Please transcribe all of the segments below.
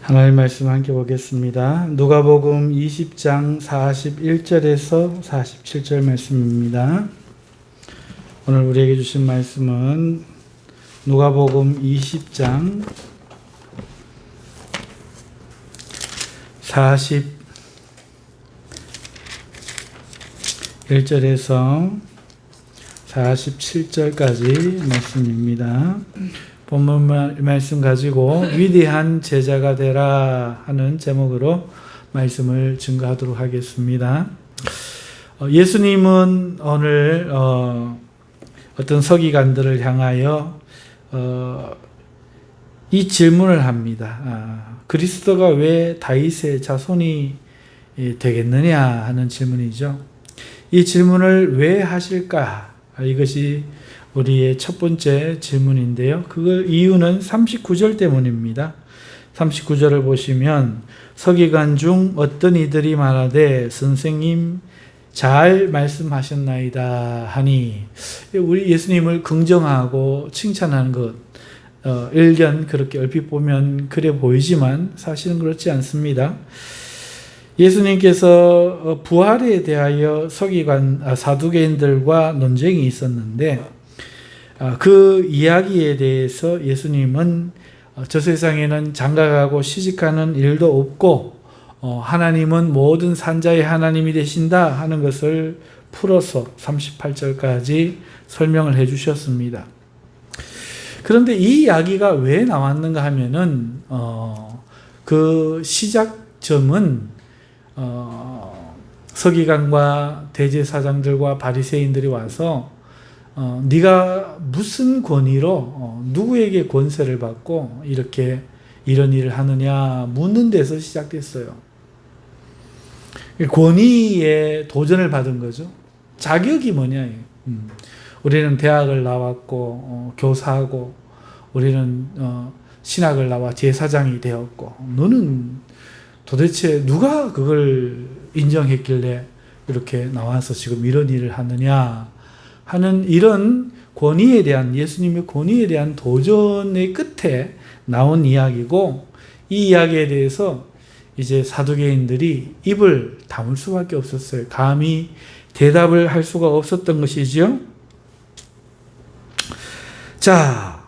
하나님 말씀 함께 보겠습니다. 누가복음 20장 41절에서 47절 말씀입니다. 오늘 우리에게 주신 말씀은 누가복음 20장 41절에서 47절까지 말씀입니다. 본문 말씀 가지고 위대한 제자가 되라 하는 제목으로 말씀을 증거하도록 하겠습니다. 예수님은 오늘 어떤 서기관들을 향하여 이 질문을 합니다. 그리스도가 왜 다윗의 자손이 되겠느냐 하는 질문이죠. 이 질문을 왜 하실까? 이것이 우리의 첫 번째 질문인데요. 그 이유는 39절 때문입니다. 39절을 보시면 서기관 중 어떤 이들이 말하되 선생님 잘 말씀하셨나이다 하니, 우리 예수님을 긍정하고 칭찬하는 것, 일견 그렇게 얼핏 보면 그래 보이지만 사실은 그렇지 않습니다. 예수님께서 부활에 대하여 사두개인들과 논쟁이 있었는데 그 이야기에 대해서 예수님은 저 세상에는 장가가고 시집가는 일도 없고 하나님은 모든 산자의 하나님이 되신다 하는 것을 풀어서 38절까지 설명을 해 주셨습니다. 그런데 이 이야기가 왜 나왔는가 하면은 그 시작점은 서기관과 대제사장들과 바리새인들이 와서 네가 무슨 권위로 누구에게 권세를 받고 이렇게 이런 일을 하느냐 묻는 데서 시작됐어요. 권위에 도전을 받은 거죠. 자격이 뭐냐. 우리는 대학을 나왔고 교사하고 우리는 신학을 나와 제사장이 되었고 너는 도대체 누가 그걸 인정했길래 이렇게 나와서 지금 이런 일을 하느냐 하는 이런 권위에 대한, 예수님의 권위에 대한 도전의 끝에 나온 이야기고, 이 이야기에 대해서 이제 사두개인들이 입을 다물 수밖에 없었어요. 감히 대답을 할 수가 없었던 것이죠. 자,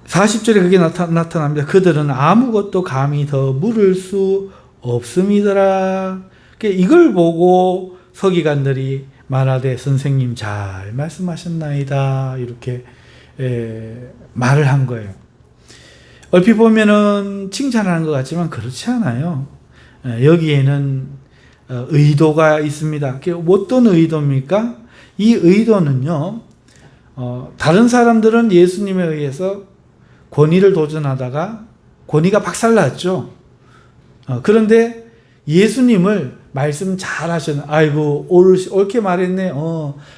40절에 그게 나타납니다. 그들은 아무것도 감히 더 물을 수 없음이더라. 이걸 보고 서기관들이 말하되 선생님 잘 말씀하셨나이다 이렇게 말을 한 거예요. 얼핏 보면은 칭찬하는 것 같지만 그렇지 않아요. 여기에는 의도가 있습니다. 어떤 의도입니까? 이 의도는요, 다른 사람들은 예수님에 의해서 권위를 도전하다가 권위가 박살났죠. 그런데 예수님을 말씀 잘 하셨네. 아이고, 옳게 말했네.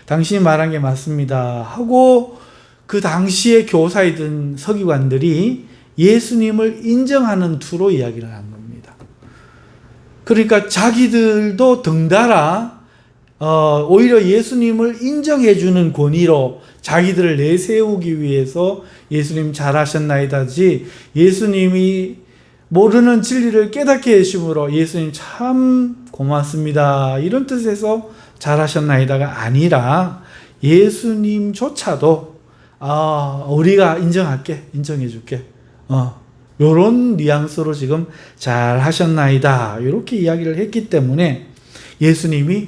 당신이 말한 게 맞습니다. 하고 그 당시에 교사이던 서기관들이 예수님을 인정하는 투로 이야기를 한 겁니다. 그러니까 자기들도 덩달아 오히려 예수님을 인정해주는 권위로 자기들을 내세우기 위해서 예수님 잘하셨나이다지, 예수님이 모르는 진리를 깨닫게 해주심으로 예수님 참 고맙습니다 이런 뜻에서 잘하셨나이다가 아니라 예수님조차도 우리가 인정해줄게 요런 뉘앙스로 지금 잘하셨나이다 이렇게 이야기를 했기 때문에 예수님이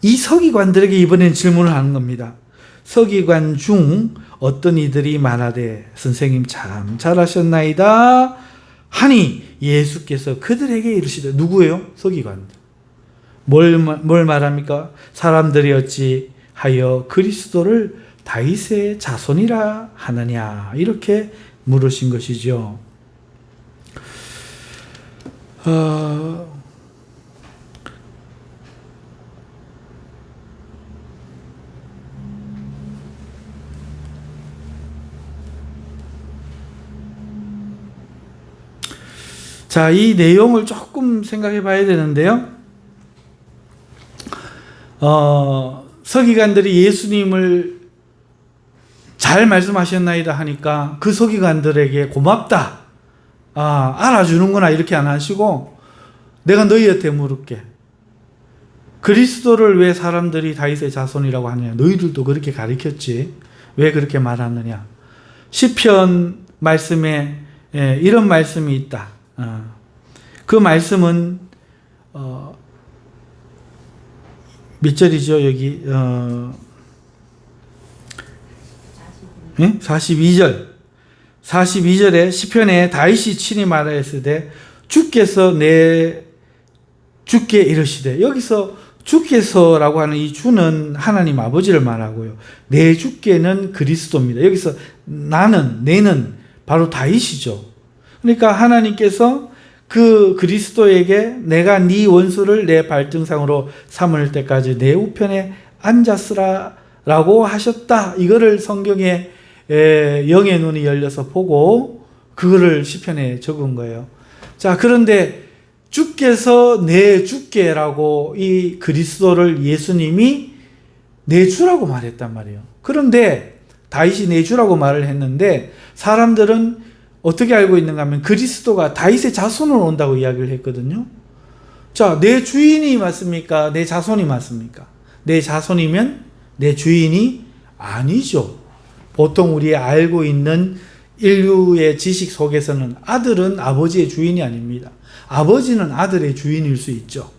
이 서기관들에게 이번엔 질문을 하는 겁니다. 서기관 중 어떤 이들이 말하되 선생님 참 잘하셨나이다 하니 예수께서 그들에게 이르시되, 누구예요? 서기관들. 뭘 말합니까? 사람들이 어찌 하여 그리스도를 다윗의 자손이라 하느냐 이렇게 물으신 것이죠. 자, 이 내용을 조금 생각해 봐야 되는데요. 서기관들이 예수님을 잘 말씀하셨나이다 하니까 그 서기관들에게 고맙다. 알아주는구나 이렇게 안 하시고 내가 너희한테 물을게. 그리스도를 왜 사람들이 다윗의 자손이라고 하느냐. 너희들도 그렇게 가르쳤지. 왜 그렇게 말하느냐. 시편 말씀에 이런 말씀이 있다. 그 말씀은 몇 절이죠? 여기 42절. 42절에 시편에 다윗이 친히 말하였으되 주께서 주께 이르시되, 여기서 주께서라고 하는 이 주는 하나님 아버지를 말하고요. 내 주께는 그리스도입니다. 여기서 내는 바로 다윗이죠. 그러니까 하나님께서 그 그리스도에게 내가 네 원수를 내 발등상으로 삼을 때까지 내 우편에 앉았으라 라고 하셨다. 이거를 성경에 영의 눈이 열려서 보고 그거를 시편에 적은 거예요. 자, 그런데 주께서 내 주께라고 이 그리스도를 예수님이 내 주라고 말했단 말이에요. 그런데 다윗이 내 주라고 말을 했는데 사람들은 어떻게 알고 있는가 하면 그리스도가 다윗의 자손으로 온다고 이야기를 했거든요. 자, 내 주인이 맞습니까? 내 자손이 맞습니까? 내 자손이면 내 주인이 아니죠. 보통 우리 알고 있는 인류의 지식 속에서는 아들은 아버지의 주인이 아닙니다. 아버지는 아들의 주인일 수 있죠.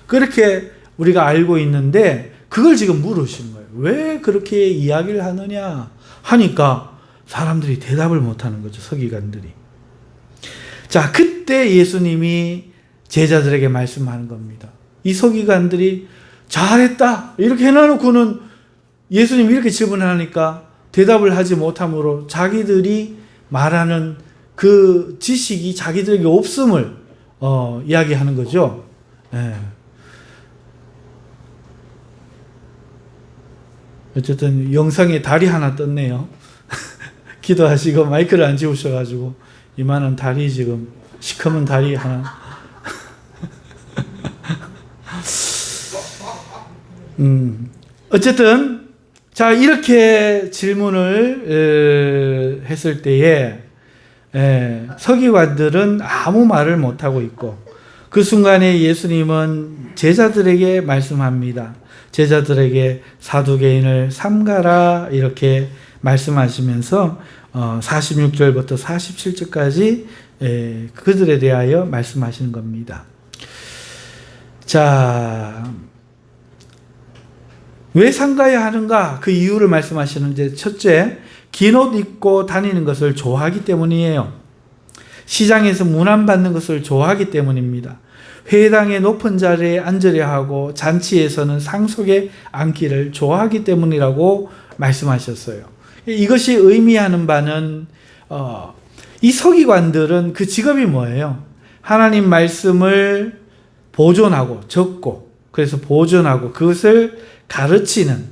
그렇게 우리가 알고 있는데 그걸 지금 물으신 거예요. 왜 그렇게 이야기를 하느냐 하니까 사람들이 대답을 못하는 거죠. 서기관들이. 자, 그때 예수님이 제자들에게 말씀하는 겁니다. 이 서기관들이 잘했다 이렇게 해놔놓고는 예수님이 이렇게 질문하니까 대답을 하지 못함으로 자기들이 말하는 그 지식이 자기들에게 없음을 이야기하는 거죠. 예. 어쨌든 영상에 달이 하나 떴네요. 기도하시고 마이크를 안 지우셔가지고 이만한 달이 지금 시커먼 달이 하나. 어쨌든 자, 이렇게 질문을 했을 때에 서기관들은 아무 말을 못하고 있고 그 순간에 예수님은 제자들에게 말씀합니다. 제자들에게 사두개인을 삼가라 이렇게 말씀하시면서 46절부터 47절까지 그들에 대하여 말씀하시는 겁니다. 자, 왜 삼가야 하는가? 그 이유를 말씀하시는데 첫째, 긴 옷 입고 다니는 것을 좋아하기 때문이에요. 시장에서 문안받는 것을 좋아하기 때문입니다. 회당의 높은 자리에 앉으려 하고 잔치에서는 상속에 앉기를 좋아하기 때문이라고 말씀하셨어요. 이것이 의미하는 바는 이 서기관들은 그 직업이 뭐예요? 하나님 말씀을 보존하고 적고 그래서 보존하고 그것을 가르치는,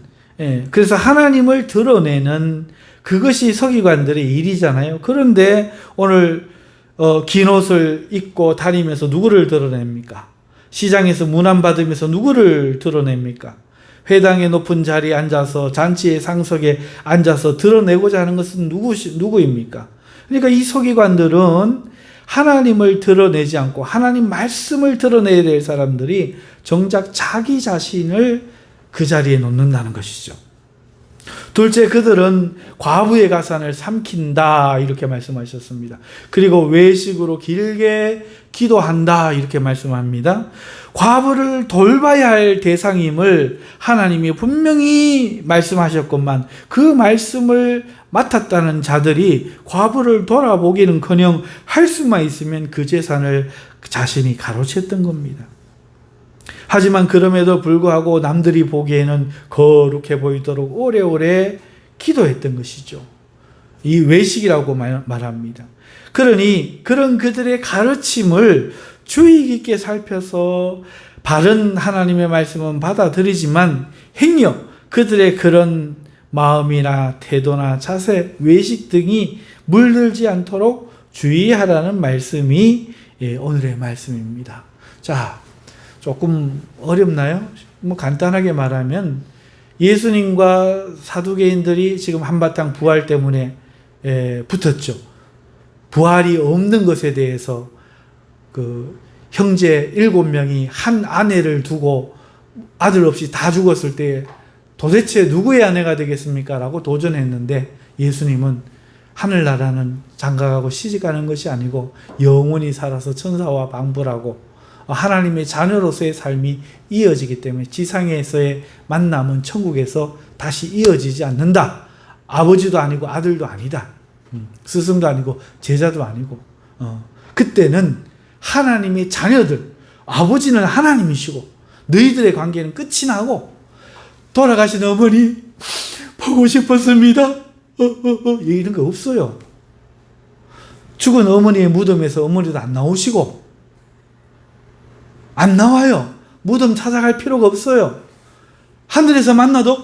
그래서 하나님을 드러내는 그것이 서기관들의 일이잖아요. 그런데 오늘 긴 옷을 입고 다니면서 누구를 드러냅니까? 시장에서 문안받으면서 누구를 드러냅니까? 회당의 높은 자리에 앉아서 잔치의 상석에 앉아서 드러내고자 하는 것은 누구입니까? 그러니까 이 서기관들은 하나님을 드러내지 않고 하나님 말씀을 드러내야 될 사람들이 정작 자기 자신을 그 자리에 놓는다는 것이죠. 둘째, 그들은 과부의 가산을 삼킨다 이렇게 말씀하셨습니다. 그리고 외식으로 길게 기도한다 이렇게 말씀합니다. 과부를 돌봐야 할 대상임을 하나님이 분명히 말씀하셨건만 그 말씀을 맡았다는 자들이 과부를 돌아보기는커녕 할 수만 있으면 그 재산을 자신이 가로챘던 겁니다. 하지만 그럼에도 불구하고 남들이 보기에는 거룩해 보이도록 오래오래 기도했던 것이죠. 이 외식이라고 말합니다. 그러니 그런 그들의 가르침을 주의 깊게 살펴서 바른 하나님의 말씀은 받아들이지만 행여 그들의 그런 마음이나 태도나 자세, 외식 등이 물들지 않도록 주의하라는 말씀이 오늘의 말씀입니다. 자, 조금 어렵나요? 간단하게 말하면 예수님과 사두개인들이 지금 한바탕 부활 때문에 붙었죠. 부활이 없는 것에 대해서 그 형제 7명이 한 아내를 두고 아들 없이 다 죽었을 때 도대체 누구의 아내가 되겠습니까? 라고 도전했는데 예수님은 하늘나라는 장가가고 시집가는 것이 아니고 영원히 살아서 천사와 방불하고 하나님의 자녀로서의 삶이 이어지기 때문에 지상에서의 만남은 천국에서 다시 이어지지 않는다. 아버지도 아니고 아들도 아니다. 스승도 아니고 제자도 아니고 그때는 하나님의 자녀들, 아버지는 하나님이시고 너희들의 관계는 끝이 나고 돌아가신 어머니 보고 싶었습니다. 이런 거 없어요. 죽은 어머니의 무덤에서 어머니도 안 나오시고 안 나와요. 무덤 찾아갈 필요가 없어요. 하늘에서 만나도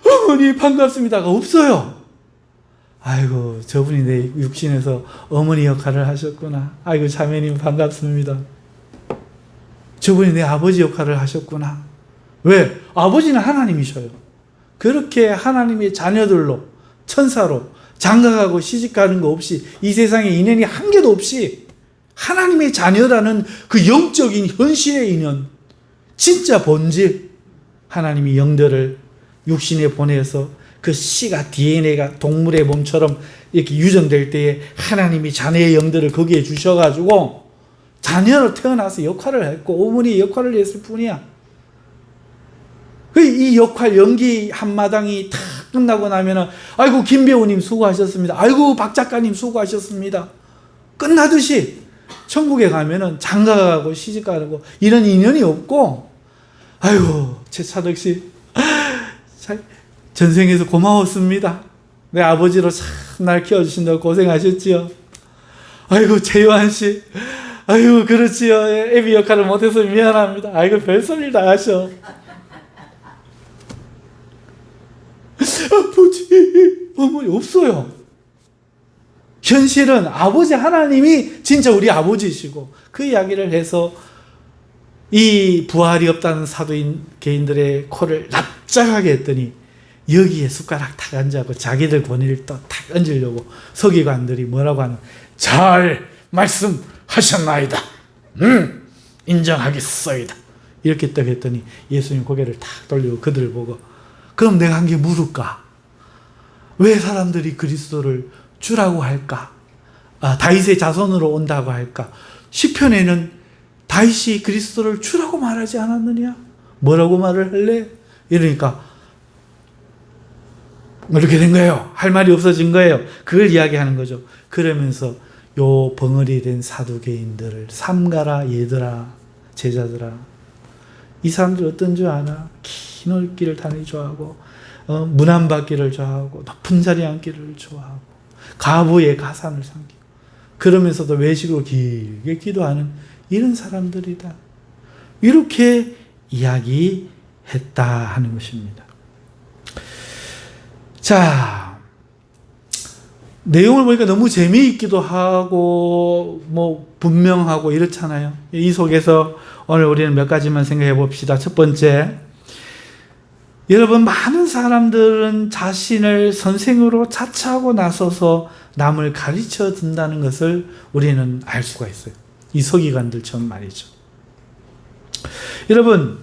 어머니 반갑습니다가 없어요. 아이고 저분이 내 육신에서 어머니 역할을 하셨구나. 아이고 자매님 반갑습니다. 저분이 내 아버지 역할을 하셨구나. 왜? 아버지는 하나님이셔요. 그렇게 하나님의 자녀들로 천사로 장가가고 시집가는 거 없이 이 세상에 인연이 한 개도 없이 하나님의 자녀라는 그 영적인 현실의 인연, 진짜 본질, 하나님이 영들을 육신에 보내서 그 씨가 DNA가 동물의 몸처럼 이렇게 유전될 때에 하나님이 자녀의 영들을 거기에 주셔가지고 자녀로 태어나서 역할을 했고 어머니의 역할을 했을 뿐이야. 이 역할 연기 한마당이 다 끝나고 나면은 아이고 김 배우님 수고하셨습니다. 아이고 박 작가님 수고하셨습니다. 끝나듯이 천국에 가면은 장가가고 시집가고 이런 인연이 없고 아이고 최차덕 씨 전생에서 고마웠습니다. 내 아버지로 참 날 키워주신다고 고생하셨지요. 아이고 최요한 씨 아이고 그렇지요. 애비 역할을 못해서 미안합니다. 아이고 별소리를 다 하셔. 아버지 어머니 없어요. 현실은 아버지 하나님이 진짜 우리 아버지시고 그 이야기를 해서 이 부활이 없다는 사도인 개인들의 코를 납작하게 했더니 여기에 숟가락 탁 얹고 자기들 권위를 또 탁 얹으려고 서기관들이 뭐라고 하는 잘 말씀하셨나이다. 인정하겠소이다. 이렇게 딱 했더니 예수님 고개를 탁 돌리고 그들을 보고 그럼 내가 한 게 물을까? 왜 사람들이 그리스도를 주라고 할까? 다윗의 자손으로 온다고 할까? 시편에는 다윗이 그리스도를 주라고 말하지 않았느냐? 뭐라고 말을 할래? 이러니까 이렇게 된 거예요. 할 말이 없어진 거예요. 그걸 이야기하는 거죠. 그러면서 요 벙어리 된 사두개인들을 삼가라 얘들아 제자들아 이 사람들 어떤 줄 아나? 긴 길을 다니기 좋아하고 문안 받기를 좋아하고 높은 자리에 앉기를 좋아하고 가부의 가산을 삼기고 그러면서도 외식으로 길게 기도하는 이런 사람들이다. 이렇게 이야기했다 하는 것입니다. 자, 내용을 보니까 너무 재미있기도 하고 뭐 분명하고 이렇잖아요. 이 속에서 오늘 우리는 몇 가지만 생각해 봅시다. 첫 번째, 여러분 많은 사람들은 자신을 선생으로 자처하고 나서서 남을 가르쳐 준다는 것을 우리는 알 수가 있어요. 이 서기관들처럼 말이죠. 여러분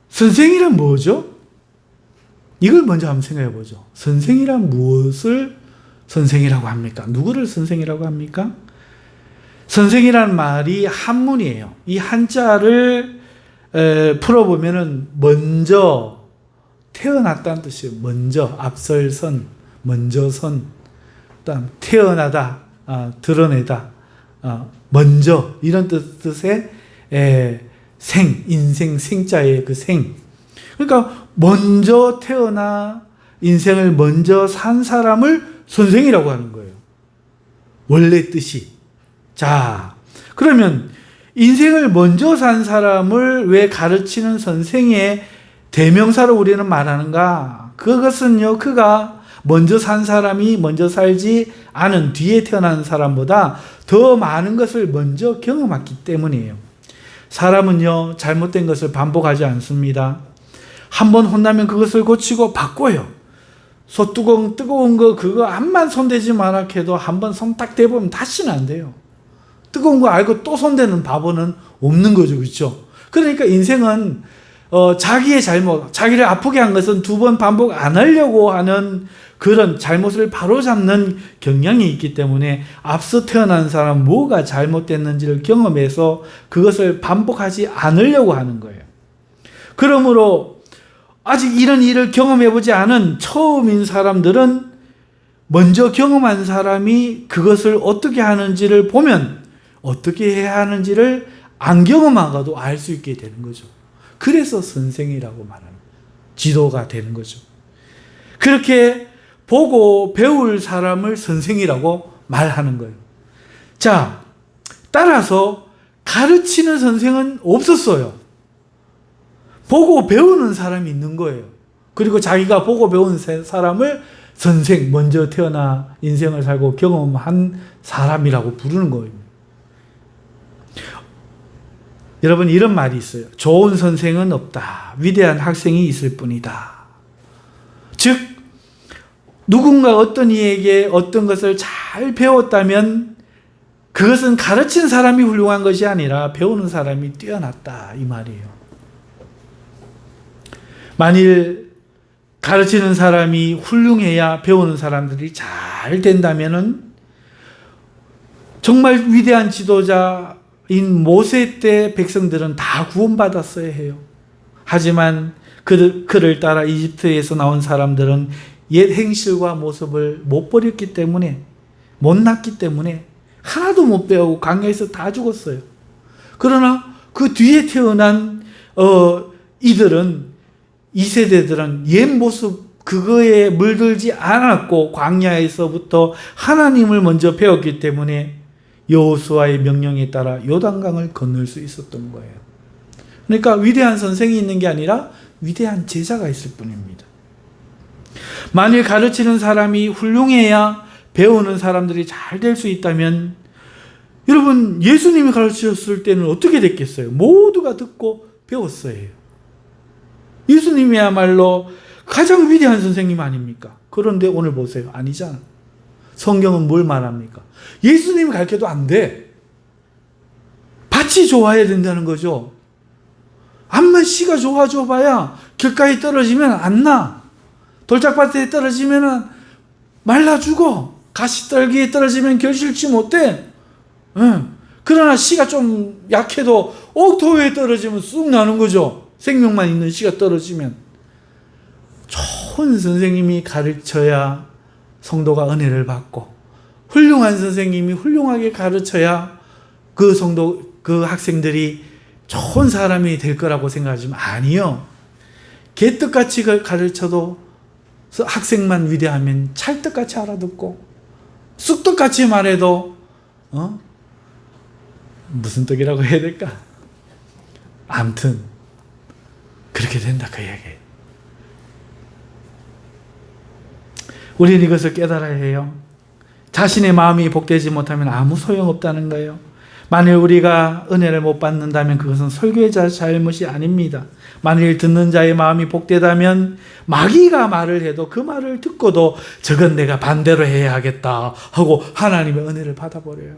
선생이란 뭐죠? 이걸 먼저 한번 생각해 보죠. 선생이란 무엇을 선생이라고 합니까? 누구를 선생이라고 합니까? 선생이란 말이 한문이에요. 이 한자를 풀어보면은 먼저 태어났다는 뜻이에요. 먼저, 앞설선, 먼저선, 그다음 태어나다, 드러내다, 먼저 이런 뜻의 생, 인생 생자의 그 생. 그러니까 먼저 태어나 인생을 먼저 산 사람을 선생이라고 하는 거예요. 원래 뜻이. 자, 그러면 인생을 먼저 산 사람을 왜 가르치는 선생의 대명사로 우리는 말하는가? 그것은요, 그가 먼저 산 사람이 먼저 살지 않은 뒤에 태어난 사람보다 더 많은 것을 먼저 경험했기 때문이에요. 사람은요, 잘못된 것을 반복하지 않습니다. 한번 혼나면 그것을 고치고 바꿔요. 뜨거운 거 그거 암만 손대지 마라 해도 한번 손 딱 대보면 다시는 안 돼요. 뜨거운 거 알고 또 손대는 바보는 없는 거죠. 그렇죠? 그러니까 인생은 자기의 잘못, 자기를 아프게 한 것은 두 번 반복 안 하려고 하는 그런 잘못을 바로잡는 경향이 있기 때문에 앞서 태어난 사람 뭐가 잘못됐는지를 경험해서 그것을 반복하지 않으려고 하는 거예요. 그러므로 아직 이런 일을 경험해보지 않은 처음인 사람들은 먼저 경험한 사람이 그것을 어떻게 하는지를 보면 어떻게 해야 하는지를 안 경험하고도 알 수 있게 되는 거죠. 그래서 선생이라고 말하는 지도가 되는 거죠. 그렇게 보고 배울 사람을 선생이라고 말하는 거예요. 자, 따라서 가르치는 선생은 없었어요. 보고 배우는 사람이 있는 거예요. 그리고 자기가 보고 배운 사람을 선생, 먼저 태어나 인생을 살고 경험한 사람이라고 부르는 거예요. 여러분, 이런 말이 있어요. 좋은 선생은 없다. 위대한 학생이 있을 뿐이다. 즉, 누군가 어떤 이에게 어떤 것을 잘 배웠다면 그것은 가르친 사람이 훌륭한 것이 아니라 배우는 사람이 뛰어났다. 이 말이에요. 만일 가르치는 사람이 훌륭해야 배우는 사람들이 잘 된다면은 정말 위대한 지도자인 모세 때 백성들은 다 구원받았어야 해요. 하지만 그를 따라 이집트에서 나온 사람들은 옛 행실과 모습을 못 버렸기 때문에, 못났기 때문에 하나도 못 배우고 광야에서 다 죽었어요. 그러나 그 뒤에 태어난 이들은, 2세대들은 옛 모습 그거에 물들지 않았고 광야에서부터 하나님을 먼저 배웠기 때문에 여호수아의 명령에 따라 요단강을 건널 수 있었던 거예요. 그러니까 위대한 선생이 있는 게 아니라 위대한 제자가 있을 뿐입니다. 만일 가르치는 사람이 훌륭해야 배우는 사람들이 잘 될 수 있다면, 여러분, 예수님이 가르치셨을 때는 어떻게 됐겠어요? 모두가 듣고 배웠어야 해요. 예수님이야말로 가장 위대한 선생님 아닙니까? 그런데 오늘 보세요. 아니잖아. 성경은 뭘 말합니까? 예수님이 가르쳐도 안 돼. 밭이 좋아야 된다는 거죠. 암만 씨가 좋아져봐야 길가에 떨어지면 안 나. 돌짝밭에 떨어지면 말라 죽어. 가시떨기에 떨어지면 결실치 못해. 그러나 씨가 좀 약해도 옥토에 떨어지면 쑥 나는 거죠. 생명만 있는 씨가 떨어지면. 좋은 선생님이 가르쳐야 성도가 은혜를 받고, 훌륭한 선생님이 훌륭하게 가르쳐야 그 학생들이 좋은 사람이 될 거라고 생각하지만 아니요. 개떡같이 가르쳐도 학생만 위대하면 찰떡같이 알아듣고, 쑥떡같이 말해도 무슨 떡이라고 해야 될까? 아무튼 그렇게 된다, 그 얘기예요. 우리는 이것을 깨달아야 해요. 자신의 마음이 복되지 못하면 아무 소용없다는 거예요. 만일 우리가 은혜를 못 받는다면 그것은 설교자 잘못이 아닙니다. 만일 듣는 자의 마음이 복되다면 마귀가 말을 해도 그 말을 듣고도 저건 내가 반대로 해야겠다 하고 하나님의 은혜를 받아버려요.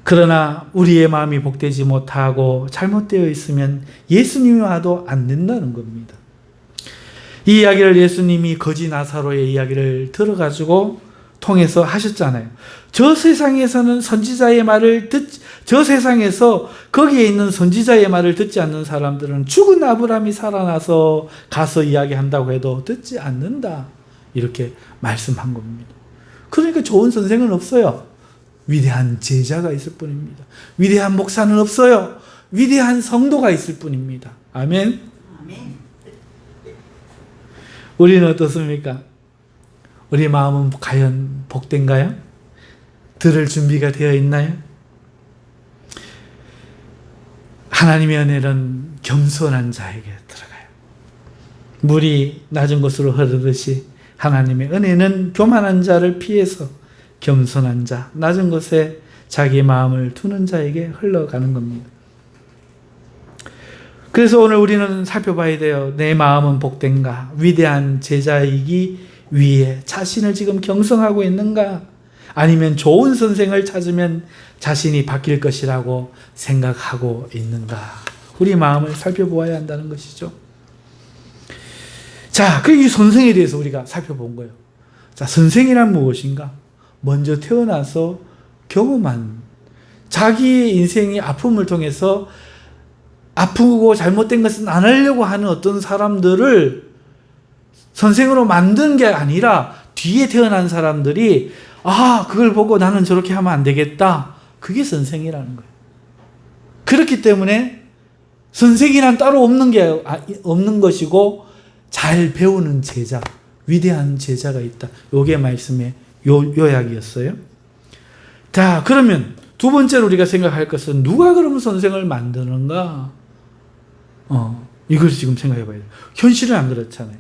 그러나 우리의 마음이 복되지 못하고 잘못되어 있으면 예수님이 와도 안 된다는 겁니다. 이 이야기를 예수님이 거지 나사로의 이야기를 들어가지고 통해서 하셨잖아요. 저 세상에서는 저 세상에서 거기에 있는 선지자의 말을 듣지 않는 사람들은 죽은 아브라함이 살아나서 가서 이야기한다고 해도 듣지 않는다. 이렇게 말씀한 겁니다. 그러니까 좋은 선생은 없어요. 위대한 제자가 있을 뿐입니다. 위대한 목사는 없어요. 위대한 성도가 있을 뿐입니다. 아멘. 아멘. 우리는 어떻습니까? 우리 마음은 과연 복된가요? 들을 준비가 되어 있나요? 하나님의 은혜는 겸손한 자에게 들어가요. 물이 낮은 곳으로 흐르듯이 하나님의 은혜는 교만한 자를 피해서 겸손한 자, 낮은 곳에 자기 마음을 두는 자에게 흘러가는 겁니다. 그래서 오늘 우리는 살펴봐야 돼요. 내 마음은 복된가? 위대한 제자이기 위해 자신을 지금 경성하고 있는가? 아니면 좋은 선생을 찾으면 자신이 바뀔 것이라고 생각하고 있는가? 우리 마음을 살펴보아야 한다는 것이죠. 자, 이 선생에 대해서 우리가 살펴본 거예요. 자, 선생이란 무엇인가? 먼저 태어나서 경험한 자기의 인생의 아픔을 통해서 아프고 잘못된 것은 안 하려고 하는 어떤 사람들을 선생으로 만든 게 아니라 뒤에 태어난 사람들이 그걸 보고 나는 저렇게 하면 안 되겠다. 그게 선생이라는 거예요. 그렇기 때문에 선생이란 따로 없는 것이고 잘 배우는 제자, 위대한 제자가 있다. 요게 말씀의 요약이었어요. 자, 그러면 두 번째로 우리가 생각할 것은 누가 그러면 선생을 만드는가? 이걸 지금 생각해 봐야 돼요. 현실은 안 그렇잖아요.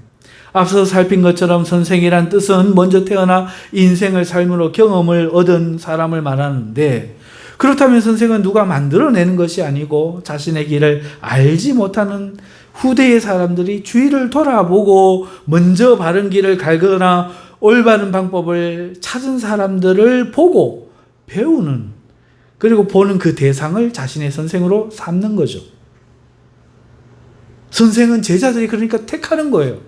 앞서 살핀 것처럼 선생이란 뜻은 먼저 태어나 인생을 삶으로 경험을 얻은 사람을 말하는데, 그렇다면 선생은 누가 만들어내는 것이 아니고 자신의 길을 알지 못하는 후대의 사람들이 주위를 돌아보고 먼저 바른 길을 갈거나 올바른 방법을 찾은 사람들을 보고 배우는, 그리고 보는 그 대상을 자신의 선생으로 삼는 거죠. 선생은 제자들이 그러니까 택하는 거예요.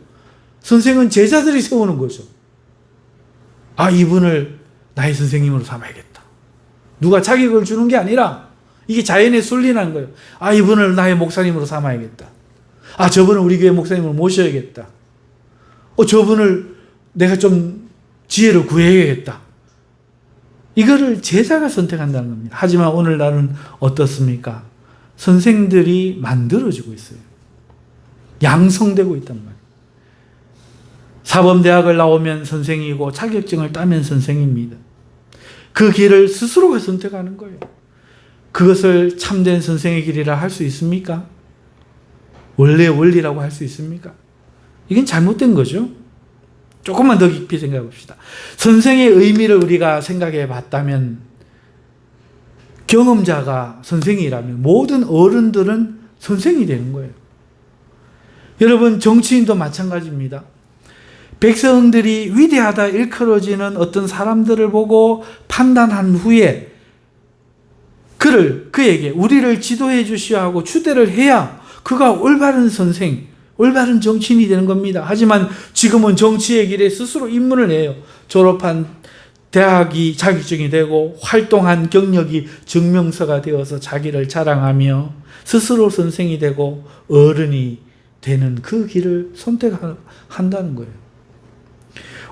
선생은 제자들이 세우는 거죠. 이분을 나의 선생님으로 삼아야겠다. 누가 자격을 주는 게 아니라 이게 자연의 순리라는 거예요. 이분을 나의 목사님으로 삼아야겠다. 저분을 우리 교회 목사님으로 모셔야겠다. 저분을 내가 좀 지혜를 구해야겠다. 이거를 제자가 선택한다는 겁니다. 하지만 오늘날은 어떻습니까? 선생들이 만들어지고 있어요. 양성되고 있단 말이에요. 사범대학을 나오면 선생이고 자격증을 따면 선생입니다. 그 길을 스스로가 선택하는 거예요. 그것을 참된 선생의 길이라 할 수 있습니까? 원래 원리라고 할 수 있습니까? 이건 잘못된 거죠. 조금만 더 깊이 생각해 봅시다. 선생의 의미를 우리가 생각해 봤다면, 경험자가 선생이라면 모든 어른들은 선생이 되는 거예요. 여러분, 정치인도 마찬가지입니다. 백성들이 위대하다 일컬어지는 어떤 사람들을 보고 판단한 후에 그에게 우리를 지도해 주시오 하고 추대를 해야 그가 올바른 선생, 올바른 정치인이 되는 겁니다. 하지만 지금은 정치의 길에 스스로 입문을 해요. 졸업한 대학이 자격증이 되고 활동한 경력이 증명서가 되어서 자기를 자랑하며 스스로 선생이 되고 어른이 되는 그 길을 선택한다는 거예요.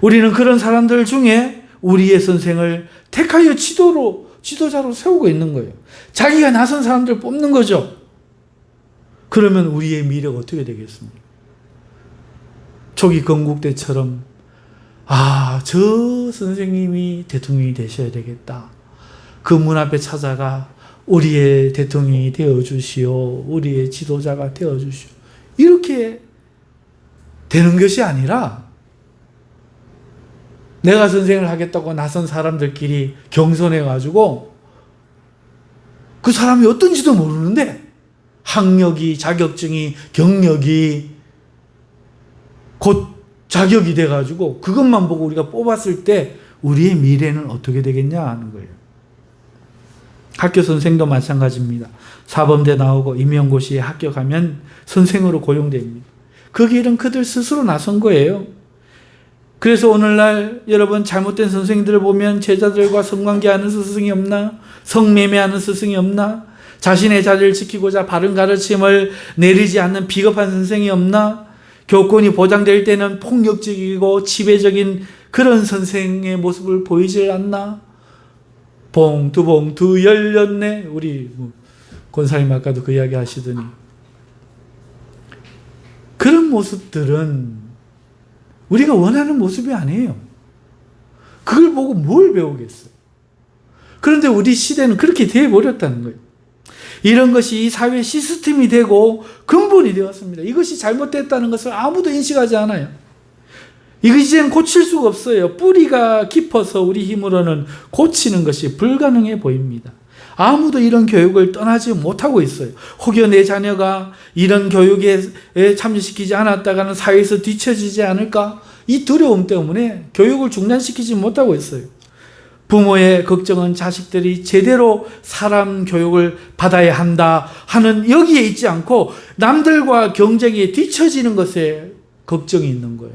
우리는 그런 사람들 중에 우리의 선생을 택하여 지도자로 세우고 있는 거예요. 자기가 나선 사람들 뽑는 거죠. 그러면 우리의 미래가 어떻게 되겠습니까? 초기 건국대처럼 저 선생님이 대통령이 되셔야 되겠다. 그 문 앞에 찾아가 우리의 대통령이 되어주시오. 우리의 지도자가 되어주시오. 이렇게 되는 것이 아니라 내가 선생을 하겠다고 나선 사람들끼리 경선해가지고 그 사람이 어떤지도 모르는데 학력이, 자격증이, 경력이 곧 자격이 돼가지고 그것만 보고 우리가 뽑았을 때 우리의 미래는 어떻게 되겠냐 하는 거예요. 학교 선생도 마찬가지입니다. 사범대 나오고 임용고시에 합격하면 선생으로 고용됩니다. 그 길은 그들 스스로 나선 거예요. 그래서 오늘날 여러분 잘못된 선생님들을 보면 제자들과 성관계하는 스승이 없나? 성매매하는 스승이 없나? 자신의 자리를 지키고자 바른 가르침을 내리지 않는 비겁한 선생이 없나? 교권이 보장될 때는 폭력적이고 지배적인 그런 선생의 모습을 보이질 않나? 봉투 열렸네. 우리 권사님 아까도 그 이야기 하시더니 그런 모습들은 우리가 원하는 모습이 아니에요. 그걸 보고 뭘 배우겠어요? 그런데 우리 시대는 그렇게 되어버렸다는 거예요. 이런 것이 이 사회 시스템이 되고 근본이 되었습니다. 이것이 잘못됐다는 것을 아무도 인식하지 않아요. 이것은 고칠 수가 없어요. 뿌리가 깊어서 우리 힘으로는 고치는 것이 불가능해 보입니다. 아무도 이런 교육을 떠나지 못하고 있어요. 혹여 내 자녀가 이런 교육에 참여시키지 않았다가는 사회에서 뒤처지지 않을까? 이 두려움 때문에 교육을 중단시키지 못하고 있어요. 부모의 걱정은 자식들이 제대로 사람 교육을 받아야 한다 하는 여기에 있지 않고 남들과 경쟁에 뒤처지는 것에 걱정이 있는 거예요.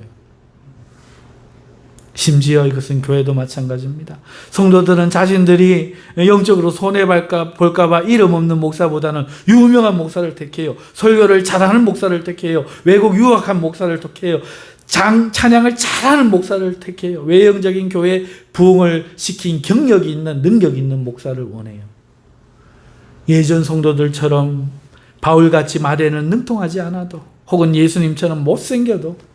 심지어 이것은 교회도 마찬가지입니다. 성도들은 자신들이 영적으로 손해볼까 봐 이름 없는 목사보다는 유명한 목사를 택해요. 설교를 잘하는 목사를 택해요. 외국 유학한 목사를 택해요. 찬양을 잘하는 목사를 택해요. 외형적인 교회 부흥을 시킨 경력이 있는, 능력이 있는 목사를 원해요. 예전 성도들처럼 바울같이 말에는 능통하지 않아도, 혹은 예수님처럼 못생겨도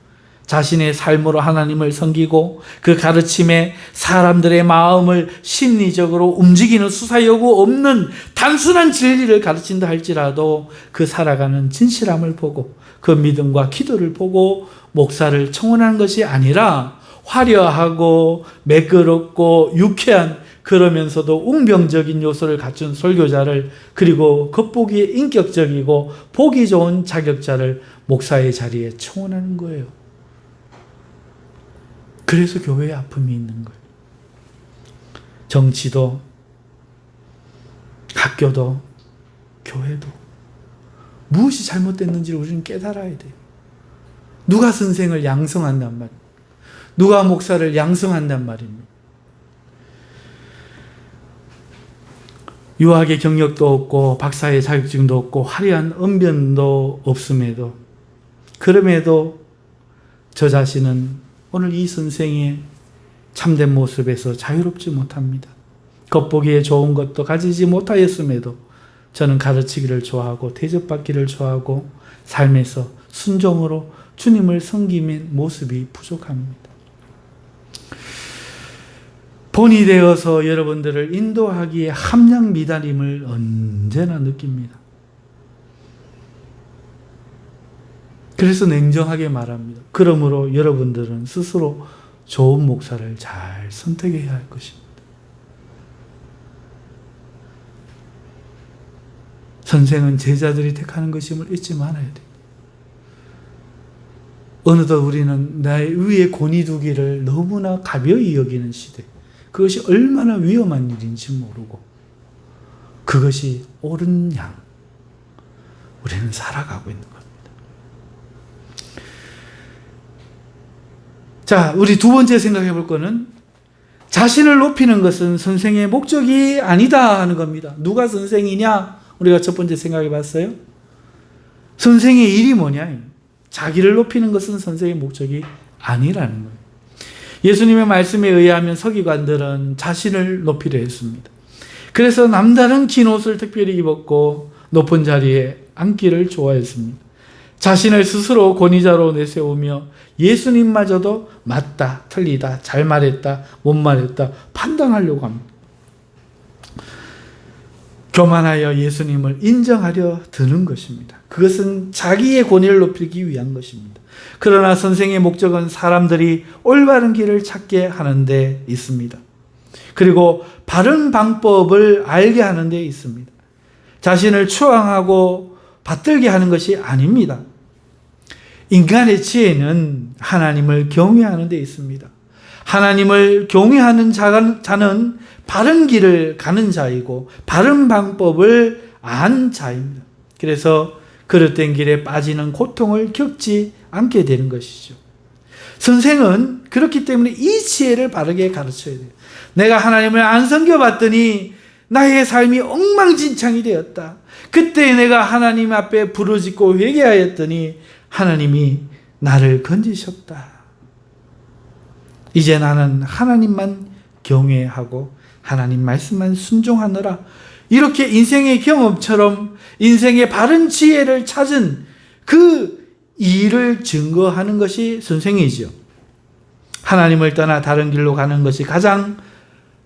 자신의 삶으로 하나님을 섬기고 그 가르침에 사람들의 마음을 심리적으로 움직이는 수사여구 없는 단순한 진리를 가르친다 할지라도 그 살아가는 진실함을 보고 그 믿음과 기도를 보고 목사를 청원하는 것이 아니라 화려하고 매끄럽고 유쾌한, 그러면서도 웅병적인 요소를 갖춘 설교자를, 그리고 겉보기에 인격적이고 보기 좋은 자격자를 목사의 자리에 청원하는 거예요. 그래서 교회에 아픔이 있는 거예요. 정치도, 학교도, 교회도 무엇이 잘못됐는지를 우리는 깨달아야 돼요. 누가 선생을 양성한단 말입니다. 누가 목사를 양성한단 말입니다. 유학의 경력도 없고 박사의 자격증도 없고 화려한 언변도 없음에도, 그럼에도 저 자신은 오늘 이 선생의 참된 모습에서 자유롭지 못합니다. 겉보기에 좋은 것도 가지지 못하였음에도 저는 가르치기를 좋아하고 대접받기를 좋아하고 삶에서 순종으로 주님을 섬기는 모습이 부족합니다. 본이 되어서 여러분들을 인도하기에 함량 미달임을 언제나 느낍니다. 그래서 냉정하게 말합니다. 그러므로 여러분들은 스스로 좋은 목사를 잘 선택해야 할 것입니다. 선생은 제자들이 택하는 것임을 잊지 말아야 돼요. 어느덧 우리는 나의 위에 권위 두기를 너무나 가벼이 여기는 시대, 그것이 얼마나 위험한 일인지 모르고 그것이 옳은 양 우리는 살아가고 있는 겁니다. 자, 우리 두 번째 생각해 볼 거는 자신을 높이는 것은 선생의 목적이 아니다 하는 겁니다. 누가 선생이냐? 우리가 첫 번째 생각해 봤어요. 선생의 일이 뭐냐? 자기를 높이는 것은 선생의 목적이 아니라는 거예요. 예수님의 말씀에 의하면 서기관들은 자신을 높이려 했습니다. 그래서 남다른 긴 옷을 특별히 입었고 높은 자리에 앉기를 좋아했습니다. 자신을 스스로 권위자로 내세우며 예수님마저도 맞다, 틀리다, 잘 말했다, 못 말했다 판단하려고 합니다. 교만하여 예수님을 인정하려 드는 것입니다. 그것은 자기의 권위를 높이기 위한 것입니다. 그러나 선생의 목적은 사람들이 올바른 길을 찾게 하는 데 있습니다. 그리고 바른 방법을 알게 하는 데 있습니다. 자신을 추앙하고 받들게 하는 것이 아닙니다. 인간의 지혜는 하나님을 경외하는 데 있습니다. 하나님을 경외하는 자는 바른 길을 가는 자이고 바른 방법을 안 자입니다. 그래서 그릇된 길에 빠지는 고통을 겪지 않게 되는 것이죠. 선생은 그렇기 때문에 이 지혜를 바르게 가르쳐야 돼요. 내가 하나님을 안 섬겨봤더니 나의 삶이 엉망진창이 되었다. 그때 내가 하나님 앞에 부르짖고 회개하였더니 하나님이 나를 건지셨다. 이제 나는 하나님만 경외하고 하나님 말씀만 순종하느라, 이렇게 인생의 경험처럼 인생의 바른 지혜를 찾은 그 일을 증거하는 것이 선생이죠. 하나님을 떠나 다른 길로 가는 것이 가장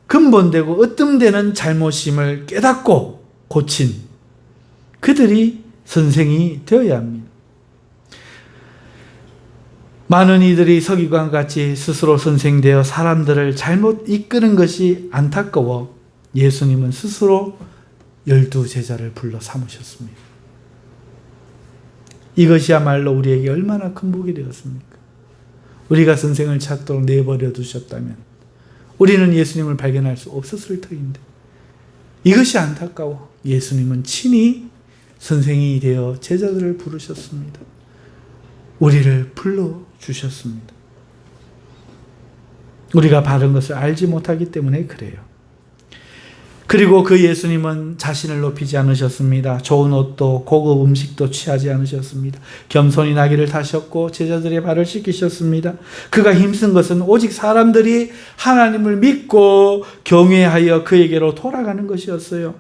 근본되고 으뜸되는 잘못임을 깨닫고 고친 그들이 선생이 되어야 합니다. 많은 이들이 서기관같이 스스로 선생되어 사람들을 잘못 이끄는 것이 안타까워 예수님은 스스로 12제자를 불러 삼으셨습니다. 이것이야말로 우리에게 얼마나 큰 복이 되었습니까? 우리가 선생을 찾도록 내버려 두셨다면 우리는 예수님을 발견할 수 없었을 터인데, 이것이 안타까워 예수님은 친히 선생이 되어 제자들을 부르셨습니다. 우리를 불러주셨습니다. 우리가 바른 것을 알지 못하기 때문에 그래요. 그리고 그 예수님은 자신을 높이지 않으셨습니다. 좋은 옷도 고급 음식도 취하지 않으셨습니다. 겸손히 나귀를 타셨고 제자들의 발을 씻기셨습니다. 그가 힘쓴 것은 오직 사람들이 하나님을 믿고 경외하여 그에게로 돌아가는 것이었어요.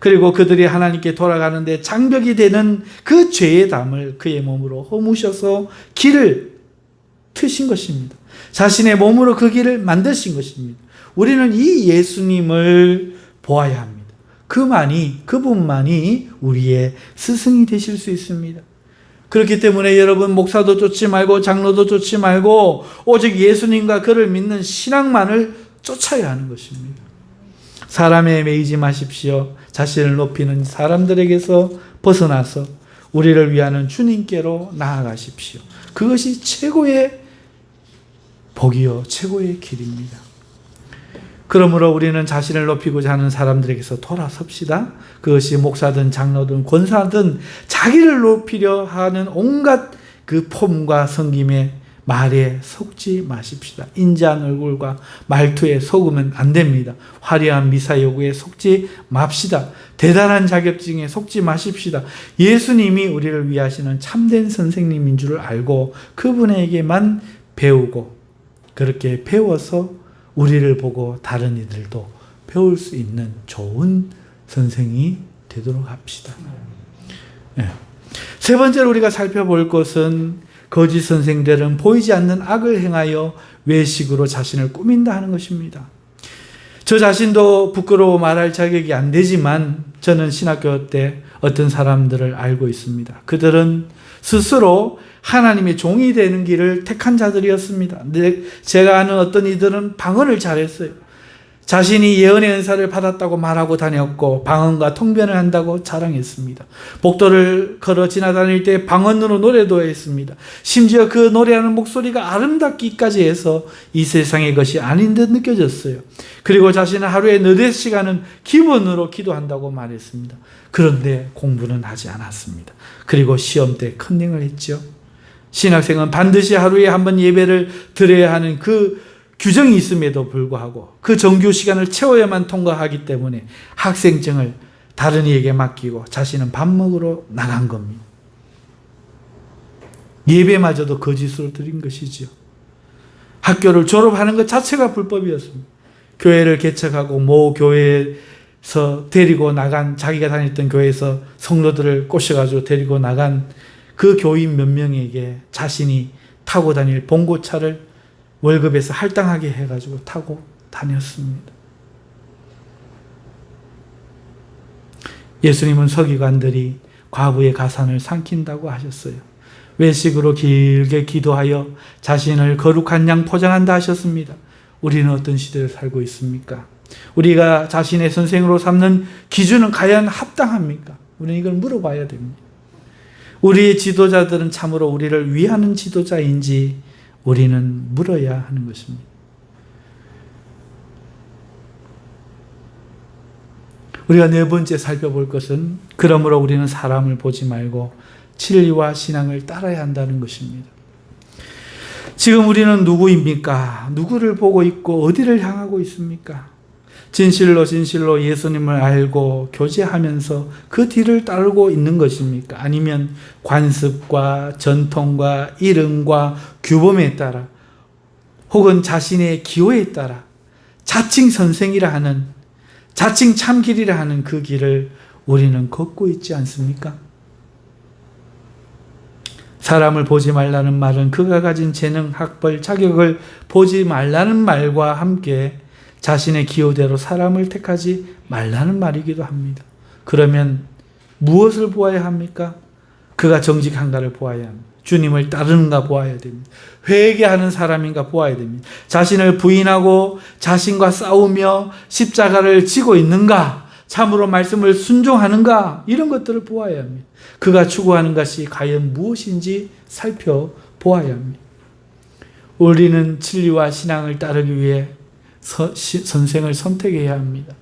그리고 그들이 하나님께 돌아가는데 장벽이 되는 그 죄의 담을 그의 몸으로 허무셔서 길을 트신 것입니다. 자신의 몸으로 그 길을 만드신 것입니다. 우리는 이 예수님을 보아야 합니다. 그분만이 우리의 스승이 되실 수 있습니다. 그렇기 때문에 여러분, 목사도 쫓지 말고 장로도 쫓지 말고 오직 예수님과 그를 믿는 신앙만을 쫓아야 하는 것입니다. 사람에 매이지 마십시오. 자신을 높이는 사람들에게서 벗어나서 우리를 위하는 주님께로 나아가십시오. 그것이 최고의 복이요 최고의 길입니다. 그러므로 우리는 자신을 높이고자 하는 사람들에게서 돌아섭시다. 그것이 목사든 장로든 권사든 자기를 높이려 하는 온갖 그 폼과 섬김의 말에 속지 마십시다. 인자한 얼굴과 말투에 속으면 안 됩니다. 화려한 미사 요구에 속지 맙시다. 대단한 자격증에 속지 마십시다. 예수님이 우리를 위하시는 참된 선생님인 줄 알고 그분에게만 배우고, 그렇게 배워서 우리를 보고 다른 이들도 배울 수 있는 좋은 선생이 되도록 합시다. 네. 세 번째로 우리가 살펴볼 것은 거짓 선생들은 보이지 않는 악을 행하여 외식으로 자신을 꾸민다 하는 것입니다. 저 자신도 부끄러워 말할 자격이 안 되지만 저는 신학교 때 어떤 사람들을 알고 있습니다. 그들은 스스로 하나님의 종이 되는 길을 택한 자들이었습니다. 근데 제가 아는 어떤 이들은 방언을 잘했어요. 자신이 예언의 은사를 받았다고 말하고 다녔고 방언과 통변을 한다고 자랑했습니다. 복도를 걸어 지나다닐 때 방언으로 노래도 했습니다. 심지어 그 노래하는 목소리가 아름답기까지 해서 이 세상의 것이 아닌 듯 느껴졌어요. 그리고 자신은 하루에 4-5시간은 기본으로 기도한다고 말했습니다. 그런데 공부는 하지 않았습니다. 그리고 시험 때 컨닝을 했죠. 신학생은 반드시 하루에 한 번 예배를 드려야 하는 그 규정이 있음에도 불구하고 그 정규 시간을 채워야만 통과하기 때문에 학생증을 다른 이에게 맡기고 자신은 밥 먹으러 나간 겁니다. 예배마저도 거짓으로 드린 것이죠. 학교를 졸업하는 것 자체가 불법이었습니다. 교회를 개척하고 모 교회에서 데리고 나간, 자기가 다녔던 교회에서 성도들을 꼬셔가지고 데리고 나간 그 교인 몇 명에게 자신이 타고 다닐 봉고차를 월급에서 할당하게 해가지고 타고 다녔습니다. 예수님은 서기관들이 과부의 가산을 삼킨다고 하셨어요. 외식으로 길게 기도하여 자신을 거룩한 양 포장한다 하셨습니다. 우리는 어떤 시대를 살고 있습니까? 우리가 자신의 선생으로 삼는 기준은 과연 합당합니까? 우리는 이걸 물어봐야 됩니다. 우리의 지도자들은 참으로 우리를 위하는 지도자인지 우리는 물어야 하는 것입니다. 우리가 네 번째 살펴볼 것은 그러므로 우리는 사람을 보지 말고 진리와 신앙을 따라야 한다는 것입니다. 지금 우리는 누구입니까? 누구를 보고 있고 어디를 향하고 있습니까? 진실로 진실로 예수님을 알고 교제하면서 그 뒤를 따르고 있는 것입니까? 아니면 관습과 전통과 이름과 규범에 따라 혹은 자신의 기호에 따라 자칭 선생이라 하는, 자칭 참길이라 하는 그 길을 우리는 걷고 있지 않습니까? 사람을 보지 말라는 말은 그가 가진 재능, 학벌, 자격을 보지 말라는 말과 함께 자신의 기호대로 사람을 택하지 말라는 말이기도 합니다. 그러면 무엇을 보아야 합니까? 그가 정직한가를 보아야 합니다. 주님을 따르는가 보아야 됩니다. 회개하는 사람인가 보아야 됩니다. 자신을 부인하고 자신과 싸우며 십자가를 지고 있는가, 참으로 말씀을 순종하는가? 이런 것들을 보아야 합니다. 그가 추구하는 것이 과연 무엇인지 살펴보아야 합니다. 우리는 진리와 신앙을 따르기 위해 선생을 선택해야 합니다.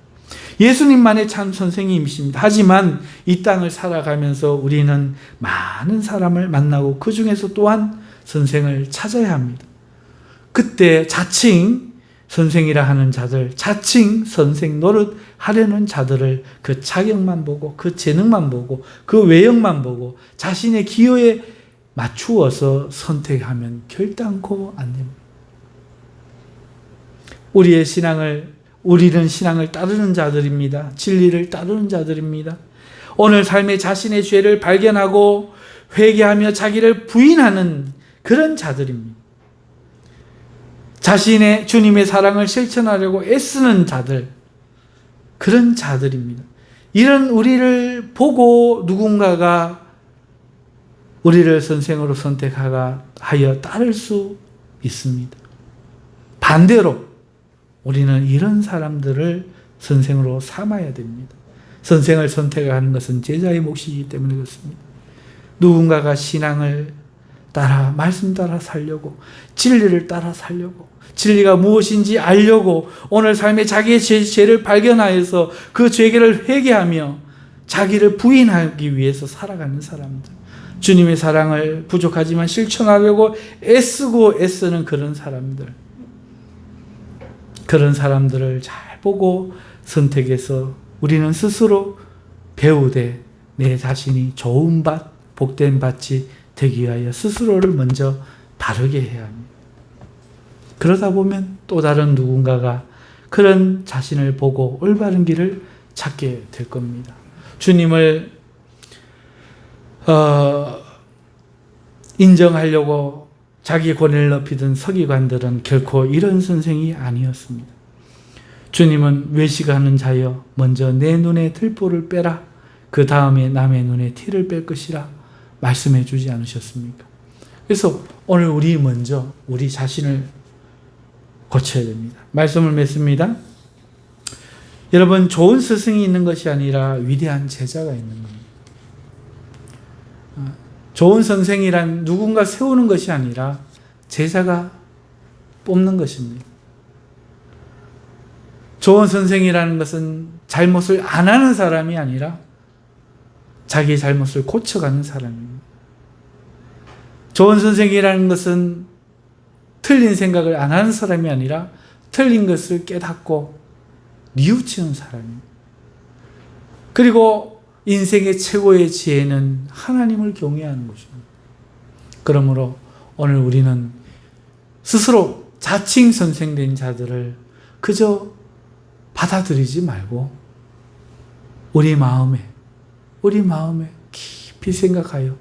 예수님만의 참 선생님이십니다. 하지만 이 땅을 살아가면서 우리는 많은 사람을 만나고 그 중에서 또한 선생을 찾아야 합니다. 그때 자칭 선생이라 하는 자들, 자칭 선생 노릇 하려는 자들을 그 자격만 보고, 그 재능만 보고, 그 외형만 보고 자신의 기호에 맞추어서 선택하면 결단코 안 됩니다. 우리는 신앙을 따르는 자들입니다. 진리를 따르는 자들입니다. 오늘 삶에 자신의 죄를 발견하고 회개하며 자기를 부인하는 그런 자들입니다. 자신의 주님의 사랑을 실천하려고 애쓰는 자들, 그런 자들입니다. 이런 우리를 보고 누군가가 우리를 선생으로 선택하여 따를 수 있습니다. 반대로 우리는 이런 사람들을 선생으로 삼아야 됩니다. 선생을 선택하는 것은 제자의 몫이기 때문에 그렇습니다. 누군가가 신앙을 따라, 말씀 따라 살려고, 진리를 따라 살려고, 진리가 무엇인지 알려고 오늘 삶에 자기의 죄를 발견하여서 그 죄를 회개하며 자기를 부인하기 위해서 살아가는 사람들, 주님의 사랑을 부족하지만 실천하려고 애쓰는 그런 사람들을 잘 보고 선택해서 우리는 스스로 배우되 내 자신이 좋은 밭, 복된 밭이 되기 위하여 스스로를 먼저 바르게 해야 합니다. 그러다 보면 또 다른 누군가가 그런 자신을 보고 올바른 길을 찾게 될 겁니다. 주님을 인정하려고 자기 권위를 높이던 서기관들은 결코 이런 선생이 아니었습니다. 주님은 외식하는 자여 먼저 내 눈에 들보를 빼라, 그 다음에 남의 눈에 티를 뺄 것이라 말씀해 주지 않으셨습니까? 그래서 오늘 우리 먼저 우리 자신을 고쳐야 됩니다. 말씀을 맺습니다. 여러분, 좋은 스승이 있는 것이 아니라 위대한 제자가 있는 겁니다. 좋은 선생이란 누군가 세우는 것이 아니라 제자가 뽑는 것입니다. 좋은 선생이라는 것은 잘못을 안 하는 사람이 아니라 자기 잘못을 고쳐가는 사람입니다. 좋은 선생이라는 것은 틀린 생각을 안 하는 사람이 아니라 틀린 것을 깨닫고 뉘우치는 사람입니다. 그리고 인생의 최고의 지혜는 하나님을 경외하는 것입니다. 그러므로 오늘 우리는 스스로 자칭 선생된 자들을 그저 받아들이지 말고 우리 마음에 깊이 생각하여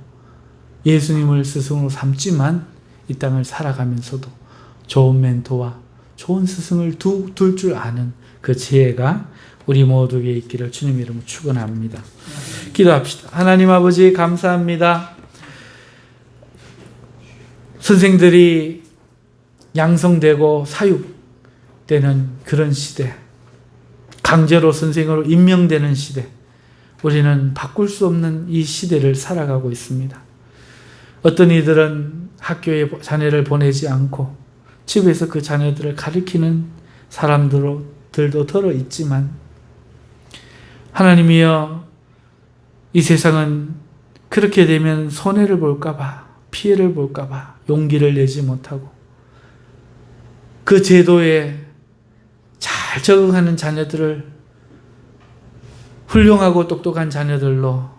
예수님을 스승으로 삼지만 이 땅을 살아가면서도 좋은 멘토와 좋은 스승을 둘 줄 아는 그 지혜가 우리 모두에게 있기를 주님의 이름으로 축원합니다. 기도합시다. 하나님 아버지 감사합니다. 선생들이 양성되고 사육되는 그런 시대, 강제로 선생으로 임명되는 시대, 우리는 바꿀 수 없는 이 시대를 살아가고 있습니다. 어떤 이들은 학교에 자녀를 보내지 않고 집에서 그 자녀들을 가르치는 사람들도 들어 있지만, 하나님이여, 이 세상은 그렇게 되면 손해를 볼까봐, 피해를 볼까봐 용기를 내지 못하고 그 제도에 잘 적응하는 자녀들을 훌륭하고 똑똑한 자녀들로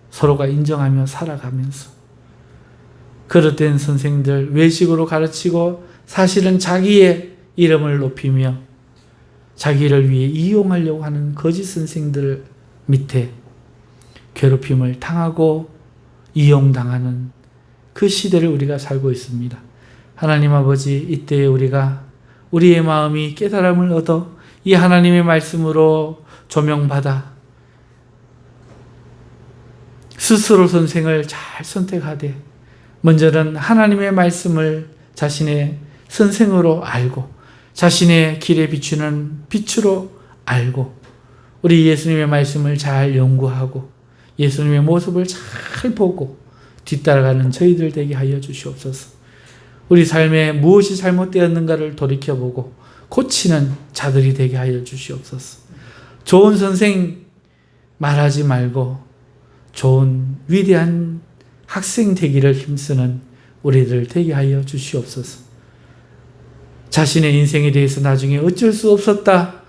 서로가 인정하며 살아가면서 그릇된 선생들 외식으로 가르치고 사실은 자기의 이름을 높이며 자기를 위해 이용하려고 하는 거짓 선생들 밑에 괴롭힘을 당하고 이용당하는 그 시대를 우리가 살고 있습니다. 하나님 아버지, 이때에 우리가 우리의 마음이 깨달음을 얻어 이 하나님의 말씀으로 조명받아 스스로 선생을 잘 선택하되 먼저는 하나님의 말씀을 자신의 선생으로 알고 자신의 길에 비추는 빛으로 알고 우리 예수님의 말씀을 잘 연구하고 예수님의 모습을 잘 보고 뒤따라가는 저희들 되게 하여 주시옵소서. 우리 삶에 무엇이 잘못되었는가를 돌이켜보고 고치는 자들이 되게 하여 주시옵소서. 좋은 선생 말하지 말고 좋은 위대한 학생 되기를 힘쓰는 우리들 되게 하여 주시옵소서. 자신의 인생에 대해서 나중에 어쩔 수 없었다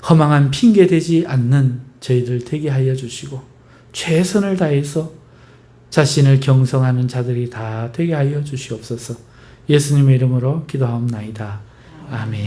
허망한 핑계 대지 않는 저희들 되게 하여 주시고 최선을 다해서 자신을 경성하는 자들이 다 되게 하여 주시옵소서. 예수님의 이름으로 기도하옵나이다. 아멘.